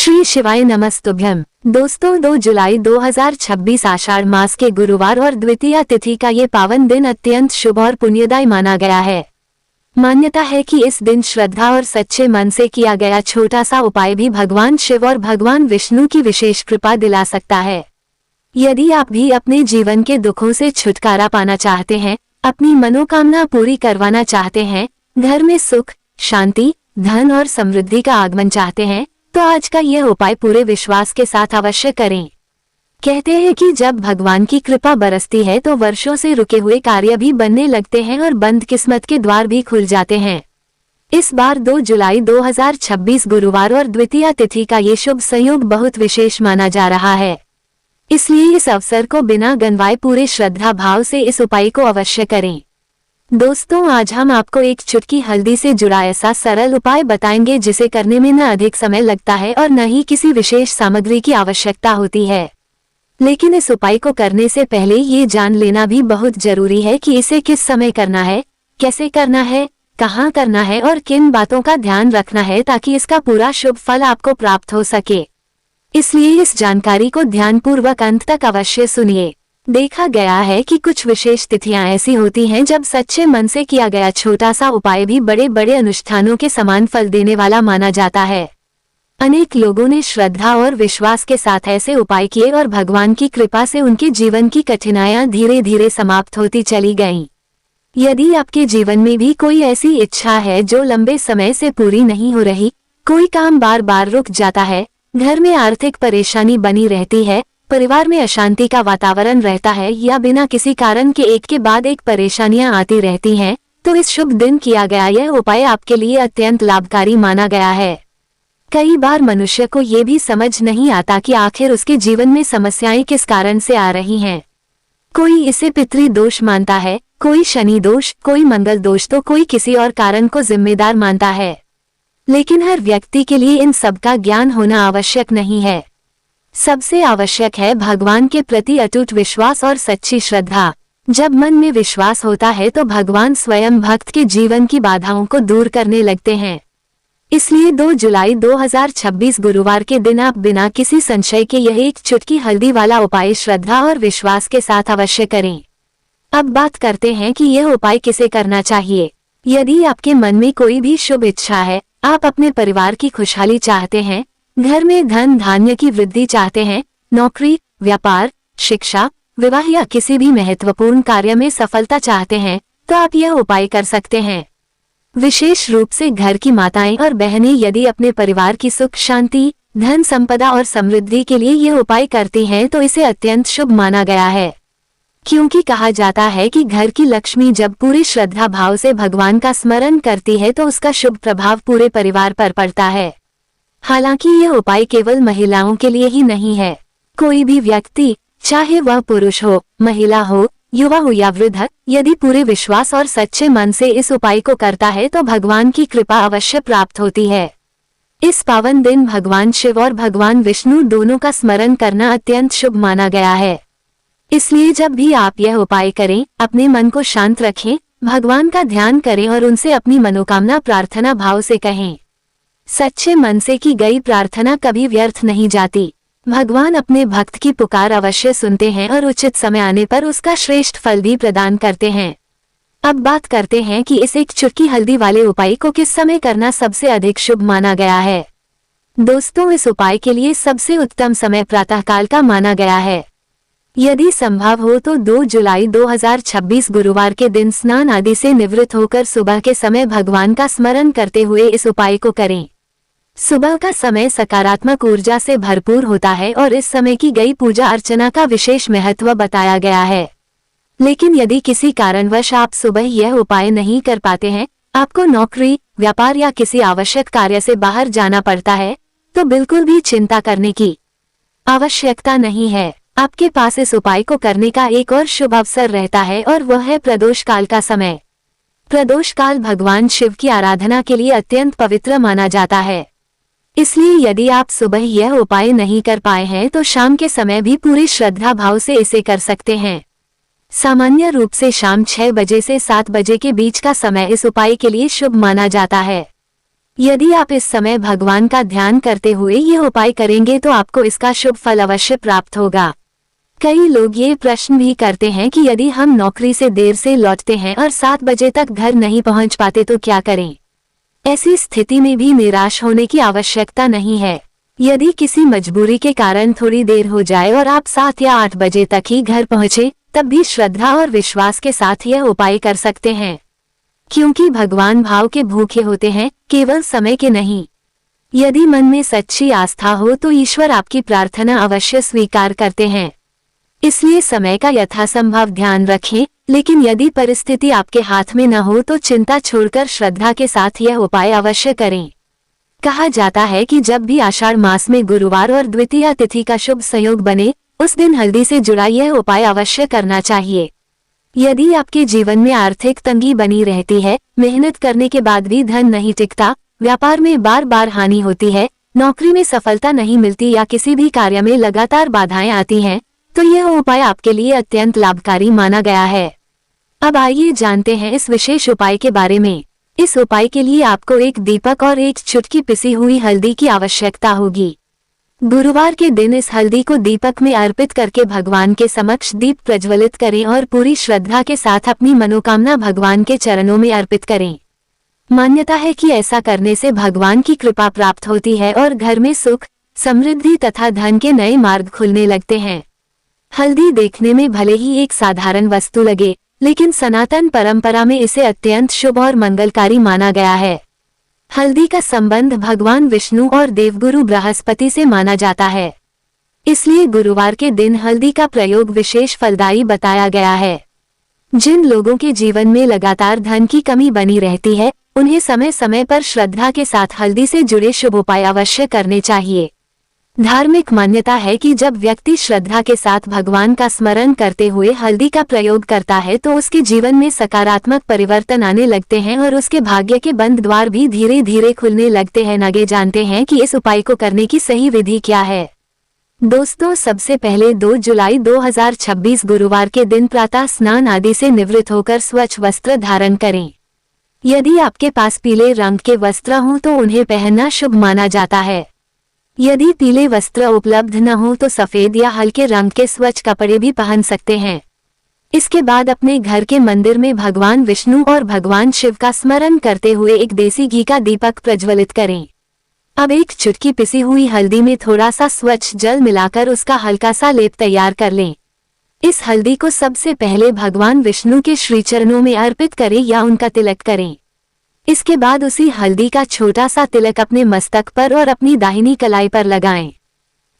श्री शिवाय नमस्तुभ्यम। दोस्तों 2 जुलाई 2026 आषाढ़ मास के गुरुवार और द्वितीया तिथि का ये पावन दिन अत्यंत शुभ और पुण्यदायी माना गया है। मान्यता है कि इस दिन श्रद्धा और सच्चे मन से किया गया छोटा सा उपाय भी भगवान शिव और भगवान विष्णु की विशेष कृपा दिला सकता है। यदि आप भी अपने जीवन के दुखों से छुटकारा पाना चाहते हैं, अपनी मनोकामना पूरी करवाना चाहते हैं, घर में सुख, शांति, धन और समृद्धि का आगमन चाहते हैं, तो आज का यह उपाय पूरे विश्वास के साथ अवश्य करें। कहते हैं कि जब भगवान की कृपा बरसती है तो वर्षों से रुके हुए कार्य भी बनने लगते हैं और बंद किस्मत के द्वार भी खुल जाते हैं। इस बार 2 जुलाई 2026 गुरुवार और द्वितीया तिथि का ये शुभ संयोग बहुत विशेष माना जा रहा है। इसलिए इस अवसर को बिना गंवाए पूरे श्रद्धा भाव से इस उपाय को अवश्य करें। दोस्तों आज हम आपको एक चुटकी हल्दी से जुड़ा ऐसा सरल उपाय बताएंगे जिसे करने में न अधिक समय लगता है और न ही किसी विशेष सामग्री की आवश्यकता होती है। लेकिन इस उपाय को करने से पहले ये जान लेना भी बहुत जरूरी है कि इसे किस समय करना है, कैसे करना है, कहाँ करना है और किन बातों का ध्यान रखना है ताकि इसका पूरा शुभ फल आपको प्राप्त हो सके। इसलिए इस जानकारी को ध्यानपूर्वक अंत तक अवश्य सुनिए। देखा गया है कि कुछ विशेष तिथियां ऐसी होती हैं जब सच्चे मन से किया गया छोटा सा उपाय भी बड़े बड़े अनुष्ठानों के समान फल देने वाला माना जाता है। अनेक लोगों ने श्रद्धा और विश्वास के साथ ऐसे उपाय किए और भगवान की कृपा से उनके जीवन की कठिनाइयां धीरे धीरे समाप्त होती चली गईं। यदि आपके जीवन में भी कोई ऐसी इच्छा है जो लंबे समय से पूरी नहीं हो रही, कोई काम बार बार रुक जाता है, घर में आर्थिक परेशानी बनी रहती है, परिवार में अशांति का वातावरण रहता है या बिना किसी कारण के एक के बाद एक परेशानियां आती रहती हैं, तो इस शुभ दिन किया गया यह उपाय आपके लिए अत्यंत लाभकारी माना गया है। कई बार मनुष्य को ये भी समझ नहीं आता कि आखिर उसके जीवन में समस्याएं किस कारण से आ रही हैं। कोई इसे पितृ दोष मानता है, कोई शनि दोष, कोई मंगल दोष, तो कोई किसी और कारण को जिम्मेदार मानता है। लेकिन हर व्यक्ति के लिए इन सब का ज्ञान होना आवश्यक नहीं है। सबसे आवश्यक है भगवान के प्रति अटूट विश्वास और सच्ची श्रद्धा। जब मन में विश्वास होता है तो भगवान स्वयं भक्त के जीवन की बाधाओं को दूर करने लगते हैं। इसलिए 2 जुलाई 2026 गुरुवार के दिन आप बिना किसी संशय के यह एक चुटकी हल्दी वाला उपाय श्रद्धा और विश्वास के साथ अवश्य करें। अब बात करते हैं कि यह उपाय किसे करना चाहिए। यदि आपके मन में कोई भी शुभ इच्छा है, आप अपने परिवार की खुशहाली चाहते हैं, घर में धन धान्य की वृद्धि चाहते हैं, नौकरी, व्यापार, शिक्षा, विवाह या किसी भी महत्वपूर्ण कार्य में सफलता चाहते हैं, तो आप यह उपाय कर सकते हैं। विशेष रूप से घर की माताएं और बहनें यदि अपने परिवार की सुख शांति, धन संपदा और समृद्धि के लिए यह उपाय करती हैं तो इसे अत्यंत शुभ माना गया है। क्योंकि कहा जाता है कि घर की लक्ष्मी जब पूरी श्रद्धा भाव से भगवान का स्मरण करती है तो उसका शुभ प्रभाव पूरे परिवार पर पड़ता है। हालांकि यह उपाय केवल महिलाओं के लिए ही नहीं है। कोई भी व्यक्ति, चाहे वह पुरुष हो, महिला हो, युवा हो या वृद्ध, यदि पूरे विश्वास और सच्चे मन से इस उपाय को करता है तो भगवान की कृपा अवश्य प्राप्त होती है। इस पावन दिन भगवान शिव और भगवान विष्णु दोनों का स्मरण करना अत्यंत शुभ माना गया है। इसलिए जब भी आप यह उपाय करें, अपने मन को शांत रखें, भगवान का ध्यान करें और उनसे अपनी मनोकामना प्रार्थना भाव से कहें। सच्चे मन से की गई प्रार्थना कभी व्यर्थ नहीं जाती। भगवान अपने भक्त की पुकार अवश्य सुनते हैं और उचित समय आने पर उसका श्रेष्ठ फल भी प्रदान करते हैं। अब बात करते हैं कि इस एक चुटकी हल्दी वाले उपाय को किस समय करना सबसे अधिक शुभ माना गया है। दोस्तों इस उपाय के लिए सबसे उत्तम समय प्रातःकाल का माना गया है। यदि संभव हो तो 2 जुलाई 2026 गुरुवार के दिन स्नान आदि से निवृत्त होकर सुबह के समय भगवान का स्मरण करते हुए इस उपाय को करें। सुबह का समय सकारात्मक ऊर्जा से भरपूर होता है और इस समय की गई पूजा अर्चना का विशेष महत्व बताया गया है। लेकिन यदि किसी कारणवश आप सुबह यह उपाय नहीं कर पाते हैं, आपको नौकरी, व्यापार या किसी आवश्यक कार्य से बाहर जाना पड़ता है, तो बिल्कुल भी चिंता करने की आवश्यकता नहीं है। आपके पास इस उपाय को करने का एक और शुभ अवसर रहता है और वह है प्रदोष काल का समय। प्रदोष काल भगवान शिव की आराधना के लिए अत्यंत पवित्र माना जाता है। इसलिए यदि आप सुबह यह उपाय नहीं कर पाए हैं तो शाम के समय भी पूरी श्रद्धा भाव से इसे कर सकते हैं। सामान्य रूप से शाम 6 बजे से 7 बजे के बीच का समय इस उपाय के लिए शुभ माना जाता है। यदि आप इस समय भगवान का ध्यान करते हुए ये उपाय करेंगे तो आपको इसका शुभ फल अवश्य प्राप्त होगा। कई लोग ये प्रश्न भी करते हैं कि यदि हम नौकरी से देर से लौटते हैं और 7 बजे तक घर नहीं पहुंच पाते तो क्या करें? ऐसी स्थिति में भी निराश होने की आवश्यकता नहीं है। यदि किसी मजबूरी के कारण थोड़ी देर हो जाए और आप 7 या 8 बजे तक ही घर पहुंचे, तब भी श्रद्धा और विश्वास के साथ यह उपाय कर सकते हैं, क्योंकि भगवान भाव के भूखे होते हैं, केवल समय के नहीं। यदि मन में सच्ची आस्था हो तो ईश्वर आपकी प्रार्थना अवश्य स्वीकार करते हैं। इसलिए समय का यथासंभव ध्यान रखें, लेकिन यदि परिस्थिति आपके हाथ में न हो तो चिंता छोड़कर श्रद्धा के साथ यह उपाय अवश्य करें। कहा जाता है कि जब भी आषाढ़ मास में गुरुवार और द्वितीया तिथि का शुभ संयोग बने, उस दिन हल्दी से जुड़ा यह उपाय अवश्य करना चाहिए। यदि आपके जीवन में आर्थिक तंगी बनी रहती है, मेहनत करने के बाद भी धन नहीं टिकता, व्यापार में बार बार हानि होती है, नौकरी में सफलता नहीं मिलती या किसी भी कार्य में लगातार बाधाएं आती हैं, तो यह उपाय आपके लिए अत्यंत लाभकारी माना गया है। अब आइए जानते हैं इस विशेष उपाय के बारे में। इस उपाय के लिए आपको एक दीपक और एक चुटकी पिसी हुई हल्दी की आवश्यकता होगी। गुरुवार के दिन इस हल्दी को दीपक में अर्पित करके भगवान के समक्ष दीप प्रज्वलित करें और पूरी श्रद्धा के साथ अपनी मनोकामना भगवान के चरणों में अर्पित करें। मान्यता है कि ऐसा करने से भगवान की कृपा प्राप्त होती है और घर में सुख, समृद्धि तथा धन के नए मार्ग खुलने लगते हैं। हल्दी देखने में भले ही एक साधारण वस्तु लगे, लेकिन सनातन परंपरा में इसे अत्यंत शुभ और मंगलकारी माना गया है। हल्दी का संबंध भगवान विष्णु और देवगुरु बृहस्पति से माना जाता है। इसलिए गुरुवार के दिन हल्दी का प्रयोग विशेष फलदायी बताया गया है। जिन लोगों के जीवन में लगातार धन की कमी बनी रहती है, उन्हें समय समय पर श्रद्धा के साथ हल्दी से जुड़े शुभ उपाय अवश्य करने चाहिए। धार्मिक मान्यता है कि जब व्यक्ति श्रद्धा के साथ भगवान का स्मरण करते हुए हल्दी का प्रयोग करता है तो उसके जीवन में सकारात्मक परिवर्तन आने लगते हैं और उसके भाग्य के बंद द्वार भी धीरे धीरे खुलने लगते हैं। आगे जानते हैं कि इस उपाय को करने की सही विधि क्या है। दोस्तों, सबसे पहले 2 जुलाई 2026 गुरुवार के दिन प्रातः स्नान आदि से निवृत्त होकर स्वच्छ वस्त्र धारण करें। यदि आपके पास पीले रंग के वस्त्र हों तो उन्हें पहनना शुभ माना जाता है। यदि पीले वस्त्र उपलब्ध न हो तो सफेद या हल्के रंग के स्वच्छ कपड़े भी पहन सकते हैं। इसके बाद अपने घर के मंदिर में भगवान विष्णु और भगवान शिव का स्मरण करते हुए एक देसी घी का दीपक प्रज्वलित करें। अब एक चुटकी पिसी हुई हल्दी में थोड़ा सा स्वच्छ जल मिलाकर उसका हल्का सा लेप तैयार कर लें। इस हल्दी को सबसे पहले भगवान विष्णु के श्रीचरणों में अर्पित करें या उनका तिलक करें। इसके बाद उसी हल्दी का छोटा सा तिलक अपने मस्तक पर और अपनी दाहिनी कलाई पर लगाएं।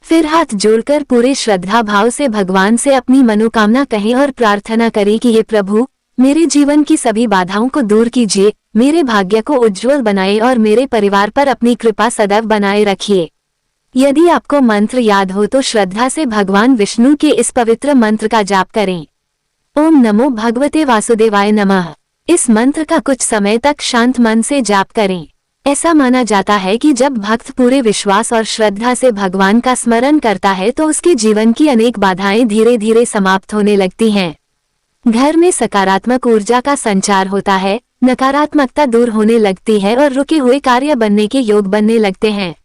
फिर हाथ जोड़कर पूरे श्रद्धा भाव से भगवान से अपनी मनोकामना कहें और प्रार्थना करें कि हे प्रभु, मेरे जीवन की सभी बाधाओं को दूर कीजिए, मेरे भाग्य को उज्जवल बनाए और मेरे परिवार पर अपनी कृपा सदैव बनाए रखिए। यदि आपको मंत्र याद हो तो श्रद्धा से भगवान विष्णु के इस पवित्र मंत्र का जाप करें। ओम नमो भगवते वासुदेवाय नमः। इस मंत्र का कुछ समय तक शांत मन से जाप करें। ऐसा माना जाता है कि जब भक्त पूरे विश्वास और श्रद्धा से भगवान का स्मरण करता है तो उसके जीवन की अनेक बाधाएं धीरे धीरे समाप्त होने लगती हैं। घर में सकारात्मक ऊर्जा का संचार होता है, नकारात्मकता दूर होने लगती है और रुके हुए कार्य बनने के योग बनने लगते हैं।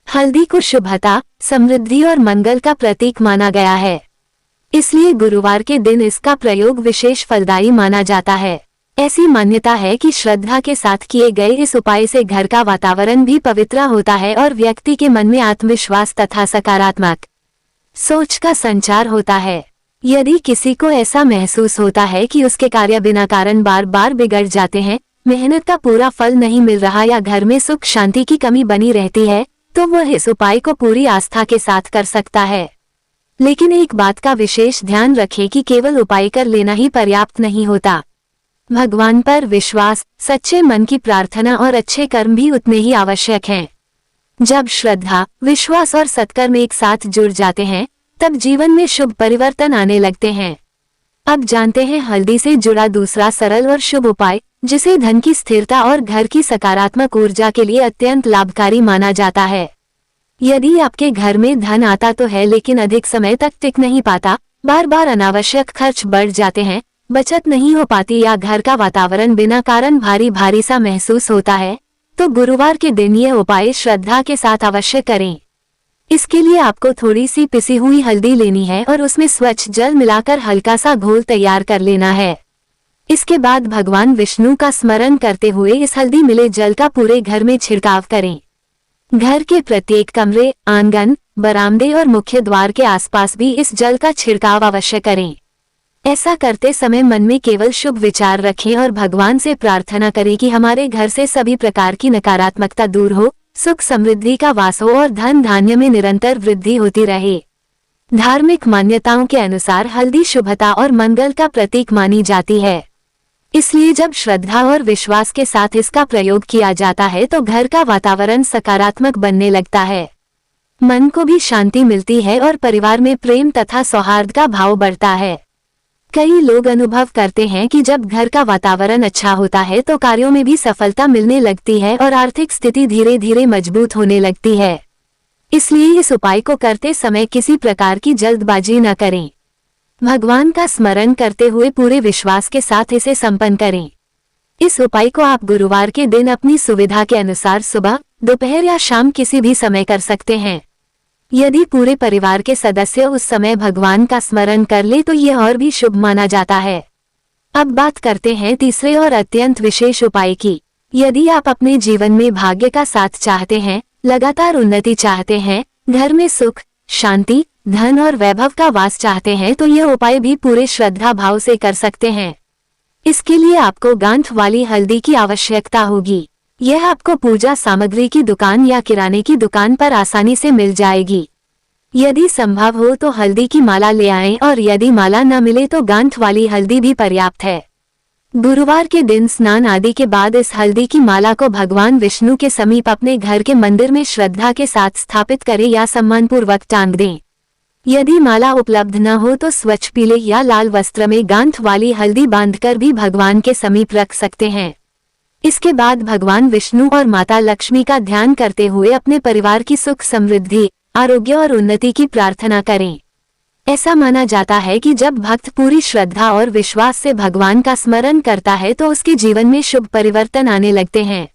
हल्दी को शुभता, समृद्धि और मंगल का प्रतीक माना गया है। इसलिए गुरुवार के दिन इसका प्रयोग विशेष फलदायी माना जाता है। ऐसी मान्यता है कि श्रद्धा के साथ किए गए इस उपाय से घर का वातावरण भी पवित्र होता है और व्यक्ति के मन में आत्मविश्वास तथा सकारात्मक सोच का संचार होता है। यदि किसी को ऐसा महसूस होता है कि उसके कार्य बिना कारण बार बार बिगड़ जाते हैं, मेहनत का पूरा फल नहीं मिल रहा या घर में सुख शांति की कमी बनी रहती है, तो वह इस उपाय को पूरी आस्था के साथ कर सकता है। लेकिन एक बात का विशेष ध्यान रखें कि केवल उपाय कर लेना ही पर्याप्त नहीं होता। भगवान पर विश्वास, सच्चे मन की प्रार्थना और अच्छे कर्म भी उतने ही आवश्यक हैं। जब श्रद्धा, विश्वास और सत्कर्म एक साथ जुड़ जाते हैं, तब जीवन में शुभ परिवर्तन आने लगते हैं। अब जानते हैं हल्दी से जुड़ा दूसरा सरल और शुभ उपाय, जिसे धन की स्थिरता और घर की सकारात्मक ऊर्जा के लिए अत्यंत लाभकारी माना जाता है। यदि आपके घर में धन आता तो है लेकिन अधिक समय तक टिक नहीं पाता, बार बार अनावश्यक खर्च बढ़ जाते हैं, बचत नहीं हो पाती या घर का वातावरण बिना कारण भारी भारी सा महसूस होता है, तो गुरुवार के दिन ये उपाय श्रद्धा के साथ अवश्य करें। इसके लिए आपको थोड़ी सी पिसी हुई हल्दी लेनी है और उसमें स्वच्छ जल मिलाकर हल्का सा घोल तैयार कर लेना है। इसके बाद भगवान विष्णु का स्मरण करते हुए इस हल्दी मिले जल का पूरे घर में छिड़काव करें। घर के प्रत्येक कमरे, आंगन, बरामदे और मुख्य द्वार के आसपास भी इस जल का छिड़काव अवश्य करें। ऐसा करते समय मन में केवल शुभ विचार रखें और भगवान से प्रार्थना करें कि हमारे घर से सभी प्रकार की नकारात्मकता दूर हो, सुख समृद्धि का वास हो और धन धान्य में निरंतर वृद्धि होती रहे। धार्मिक मान्यताओं के अनुसार हल्दी शुभता और मंगल का प्रतीक मानी जाती है। इसलिए जब श्रद्धा और विश्वास के साथ इसका प्रयोग किया जाता है तो घर का वातावरण सकारात्मक बनने लगता है, मन को भी शांति मिलती है और परिवार में प्रेम तथा सौहार्द का भाव बढ़ता है। कई लोग अनुभव करते हैं कि जब घर का वातावरण अच्छा होता है तो कार्यों में भी सफलता मिलने लगती है और आर्थिक स्थिति धीरे धीरे मजबूत होने लगती है। इसलिए इस उपाय को करते समय किसी प्रकार की जल्दबाजी न करें। भगवान का स्मरण करते हुए पूरे विश्वास के साथ इसे संपन्न करें। इस उपाय को आप गुरुवार के दिन अपनी सुविधा के अनुसार सुबह, दोपहर या शाम किसी भी समय कर सकते हैं। यदि पूरे परिवार के सदस्य उस समय भगवान का स्मरण कर ले तो यह और भी शुभ माना जाता है। अब बात करते हैं तीसरे और अत्यंत विशेष उपाय की। यदि आप अपने जीवन में भाग्य का साथ चाहते हैं, लगातार उन्नति चाहते हैं, घर में सुख, शांति, धन और वैभव का वास चाहते हैं तो यह उपाय भी पूरे श्रद्धा भाव से कर सकते हैं। इसके लिए आपको गांठ वाली हल्दी की आवश्यकता होगी। यह आपको पूजा सामग्री की दुकान या किराने की दुकान पर आसानी से मिल जाएगी। यदि संभव हो तो हल्दी की माला ले आएं और यदि माला न मिले तो गांठ वाली हल्दी भी पर्याप्त है। गुरुवार के दिन स्नान आदि के बाद इस हल्दी की माला को भगवान विष्णु के समीप अपने घर के मंदिर में श्रद्धा के साथ स्थापित करें या सम्मानपूर्वक टांग दें। यदि माला उपलब्ध न हो तो स्वच्छ पीले या लाल वस्त्र में गांठ वाली हल्दी बांधकर भी भगवान के समीप रख सकते हैं। इसके बाद भगवान विष्णु और माता लक्ष्मी का ध्यान करते हुए अपने परिवार की सुख समृद्धि, आरोग्य और उन्नति की प्रार्थना करें। ऐसा माना जाता है कि जब भक्त पूरी श्रद्धा और विश्वास से भगवान का स्मरण करता है तो उसके जीवन में शुभ परिवर्तन आने लगते हैं।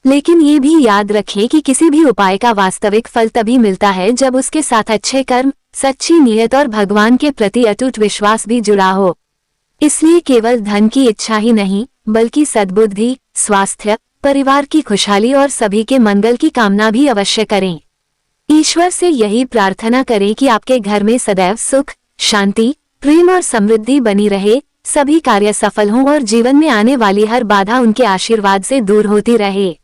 लेकिन ये भी याद रखें कि किसी भी उपाय का वास्तविक फल तभी मिलता है जब उसके साथ अच्छे कर्म, सच्ची नीयत और भगवान के प्रति अटूट विश्वास भी जुड़ा हो। इसलिए केवल धन की इच्छा ही नहीं, बल्कि सद्बुद्धि, स्वास्थ्य, परिवार की खुशहाली और सभी के मंगल की कामना भी अवश्य करें। ईश्वर से यही प्रार्थना करें कि आपके घर में सदैव सुख, शांति, प्रेम और समृद्धि बनी रहे, सभी कार्य सफल हों और जीवन में आने वाली हर बाधा उनके आशीर्वाद से दूर होती रहे।